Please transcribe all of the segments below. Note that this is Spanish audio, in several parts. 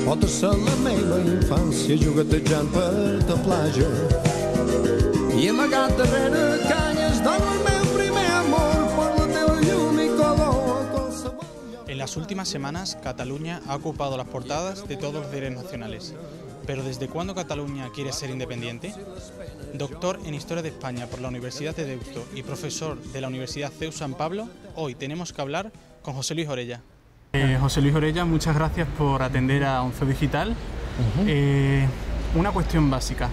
Fota-se la meva infància juguetejant per la platja i amagat darrere canyes dona el meu primer amor per la teva llum i color a qualsevol lloc. En las últimas semanas, Cataluña ha ocupado las portadas de todos los diarios nacionales. ¿Pero desde cuándo Cataluña quiere ser independiente? Doctor en Historia de España por la Universidad de Deusto y profesor de la Universidad CEU San Pablo, hoy tenemos que hablar con José Luis Orella. José Luis Orella, muchas gracias por atender a Once Digital. Una cuestión básica.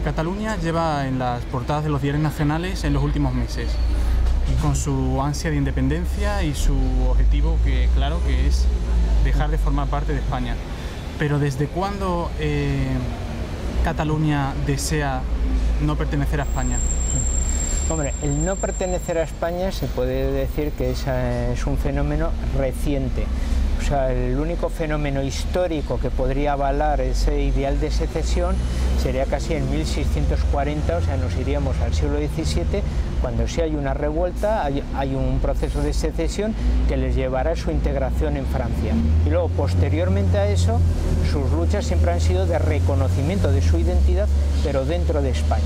Cataluña lleva en las portadas de los diarios nacionales en los últimos meses, con su ansia de independencia y su objetivo, que claro, que es dejar de formar parte de España. Pero ¿desde cuándo Cataluña desea no pertenecer a España? Hombre, el no pertenecer a España se puede decir que es un fenómeno reciente. O sea, el único fenómeno histórico que podría avalar ese ideal de secesión sería casi en 1640, o sea, nos iríamos al siglo XVII, cuando sí hay una revuelta, hay un proceso de secesión que les llevará a su integración en Francia. Y luego, posteriormente a eso, sus luchas siempre han sido de reconocimiento de su identidad, pero dentro de España.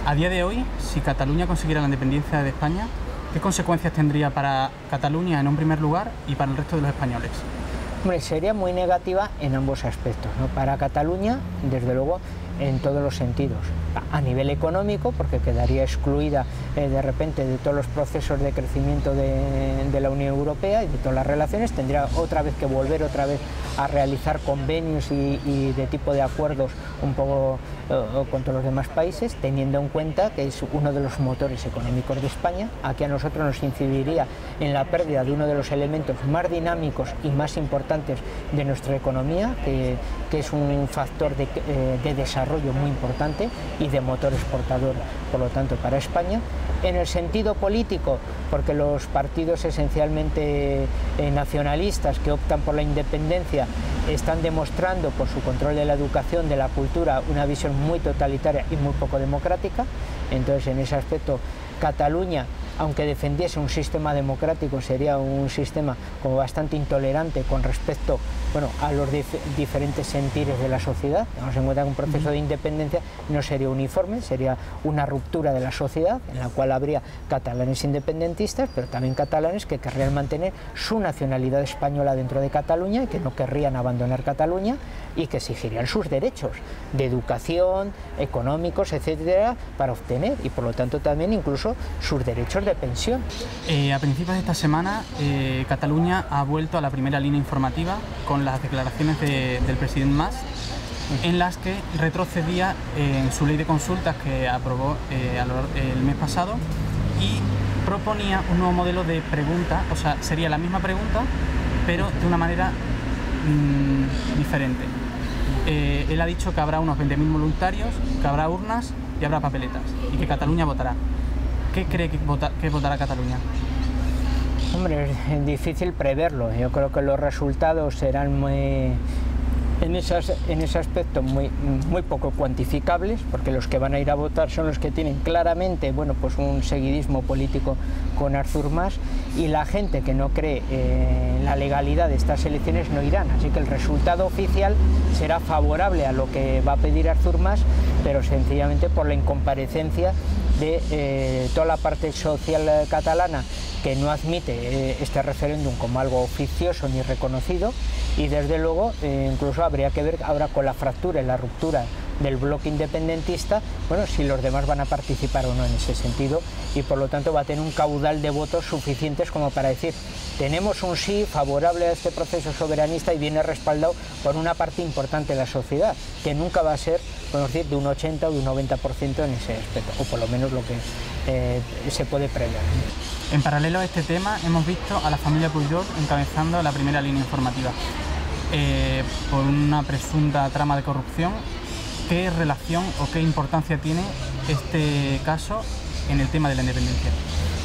A día de hoy, si Cataluña consiguiera la independencia de España, ¿qué consecuencias tendría para Cataluña en un primer lugar y para el resto de los españoles? Hombre, sería muy negativa en ambos aspectos, ¿no? Para Cataluña, desde luego, en todos los sentidos. A nivel económico, porque quedaría excluida de repente de todos los procesos de crecimiento de la Unión Europea y de todas las relaciones, tendría otra vez que volver a realizar convenios y de tipo de acuerdos un poco con todos los demás países, teniendo en cuenta que es uno de los motores económicos de España. Aquí a nosotros nos incidiría en la pérdida de uno de los elementos más dinámicos y más importantes de nuestra economía, que es un factor de desarrollo muy importante y de motor exportador, por lo tanto, para España. En el sentido político, porque los partidos esencialmente nacionalistas que optan por la independencia están demostrando por su control de la educación, de la cultura, una visión muy totalitaria y muy poco democrática. Entonces, en ese aspecto, Cataluña, aunque defendiese un sistema democrático, sería un sistema como bastante intolerante con respecto, bueno, a los diferentes sentires de la sociedad. Tenemos en cuenta que un proceso de independencia no sería uniforme, sería una ruptura de la sociedad en la cual habría catalanes independentistas, pero también catalanes que querrían mantener su nacionalidad española dentro de Cataluña y que no querrían abandonar Cataluña y que exigirían sus derechos de educación, económicos, etcétera, para obtener, y por lo tanto también incluso sus derechos de pensión. A principios de esta semana, Cataluña ha vuelto a la primera línea informativa con las declaraciones del presidente Mas, en las que retrocedía en su ley de consultas que aprobó el mes pasado y proponía un nuevo modelo de pregunta, o sea, sería la misma pregunta, pero de una manera diferente. Él ha dicho que habrá unos 20.000 voluntarios, que habrá urnas y habrá papeletas, y que Cataluña votará. ¿Qué cree que votará Cataluña? Hombre, es difícil preverlo. Yo creo que los resultados serán en ese aspecto muy poco cuantificables, porque los que van a ir a votar son los que tienen claramente, bueno, pues un seguidismo político con Artur Mas, y la gente que no cree en la legalidad de estas elecciones no irán. Así que el resultado oficial será favorable a lo que va a pedir Artur Mas, pero sencillamente por la incomparecencia de toda la parte social catalana, que no admite este referéndum como algo oficioso ni reconocido, y desde luego incluso habría que ver ahora con la fractura y la ruptura del bloque independentista, bueno, si los demás van a participar o no en ese sentido, y por lo tanto va a tener un caudal de votos suficientes como para decir tenemos un sí favorable a este proceso soberanista y viene respaldado por una parte importante de la sociedad, que nunca va a ser, podemos decir, de un 80 o de un 90% en ese aspecto, o por lo menos lo que se puede prever. En paralelo a este tema, hemos visto a la familia Pujol encabezando la primera línea informativa por una presunta trama de corrupción. ¿Qué relación o qué importancia tiene este caso en el tema de la independencia?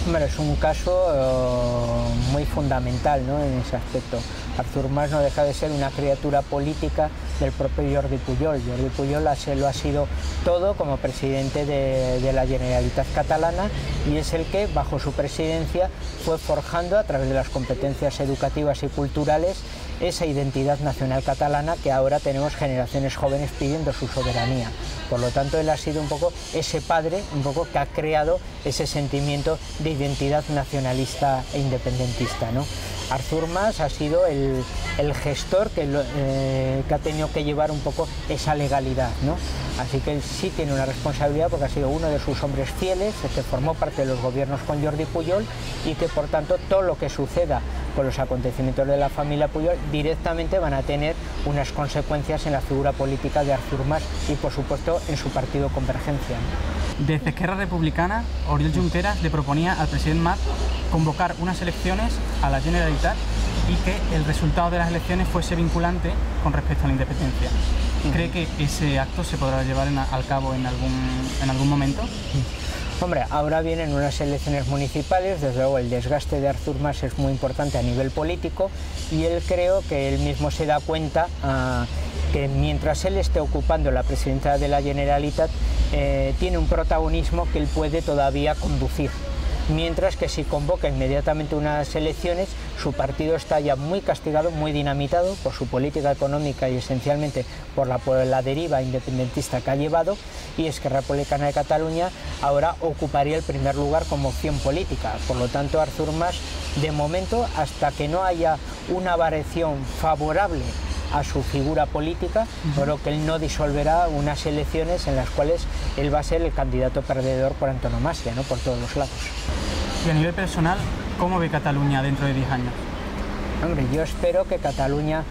Bueno, es un caso muy fundamental, ¿no?, en ese aspecto. Artur Mas no deja de ser una criatura política del propio Jordi Pujol. Jordi Pujol lo ha sido todo como presidente de la Generalitat catalana, y es el que, bajo su presidencia, fue forjando a través de las competencias educativas y culturales esa identidad nacional catalana que ahora tenemos generaciones jóvenes pidiendo su soberanía. Por lo tanto, él ha sido un poco ese padre, un poco que ha creado ese sentimiento de identidad nacionalista e independentista, ¿no? Artur Mas ha sido el gestor que ha tenido que llevar un poco esa legalidad, ¿no? Así que él sí tiene una responsabilidad porque ha sido uno de sus hombres fieles, que formó parte de los gobiernos con Jordi Pujol y que por tanto todo lo que suceda con los acontecimientos de la familia Pujol directamente van a tener unas consecuencias en la figura política de Artur Mas y por supuesto en su partido Convergencia. Desde Esquerra Republicana, Oriol Junqueras le proponía al presidente Mas convocar unas elecciones a la Generalitat y que el resultado de las elecciones fuese vinculante con respecto a la independencia. ¿Cree que ese acto se podrá llevar al cabo en algún momento? Hombre, ahora vienen unas elecciones municipales, desde luego el desgaste de Artur Mas es muy importante a nivel político y él creo que él mismo se da cuenta que mientras él esté ocupando la presidencia de la Generalitat tiene un protagonismo que él puede todavía conducir. Mientras que si convoca inmediatamente unas elecciones, su partido está ya muy castigado, muy dinamitado por su política económica y esencialmente por la deriva independentista que ha llevado, y Esquerra Republicana de Cataluña ahora ocuparía el primer lugar como opción política. Por lo tanto, Artur Mas, de momento, hasta que no haya una variación favorable a su figura política, creo que él no disolverá unas elecciones en las cuales él va a ser el candidato perdedor por antonomasia, ¿no? Por todos los lados. Y a nivel personal, ¿cómo ve Cataluña dentro de 10 años? Hombre, yo espero que Cataluña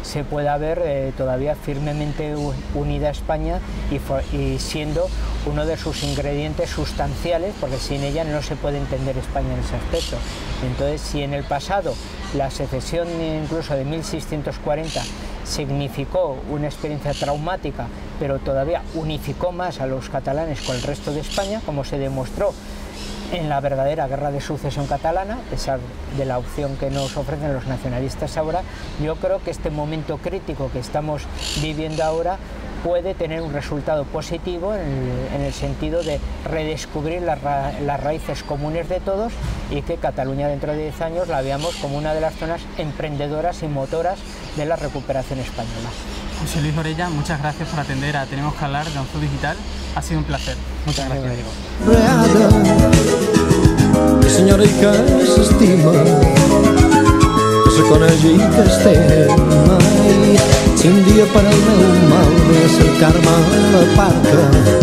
se pueda ver todavía firmemente unida a España y siendo uno de sus ingredientes sustanciales, porque sin ella no se puede entender España en ese aspecto. Entonces, si en el pasado la secesión incluso de 1640 significó una experiencia traumática, pero todavía unificó más a los catalanes con el resto de España, como se demostró en la verdadera guerra de sucesión catalana, a pesar de la opción que nos ofrecen los nacionalistas ahora, yo creo que este momento crítico que estamos viviendo ahora puede tener un resultado positivo en el sentido de redescubrir las raíces comunes de todos y que Cataluña dentro de 10 años la veamos como una de las zonas emprendedoras y motoras de la recuperación española. José Luis Orella, muchas gracias por atender a Tenemos que hablar de Onzo Digital. Ha sido un placer. Muchas gracias. Senyora i que s'estima, que se coneix i que es té mai. Si un dia per al meu mal ve a cercar-me a la parca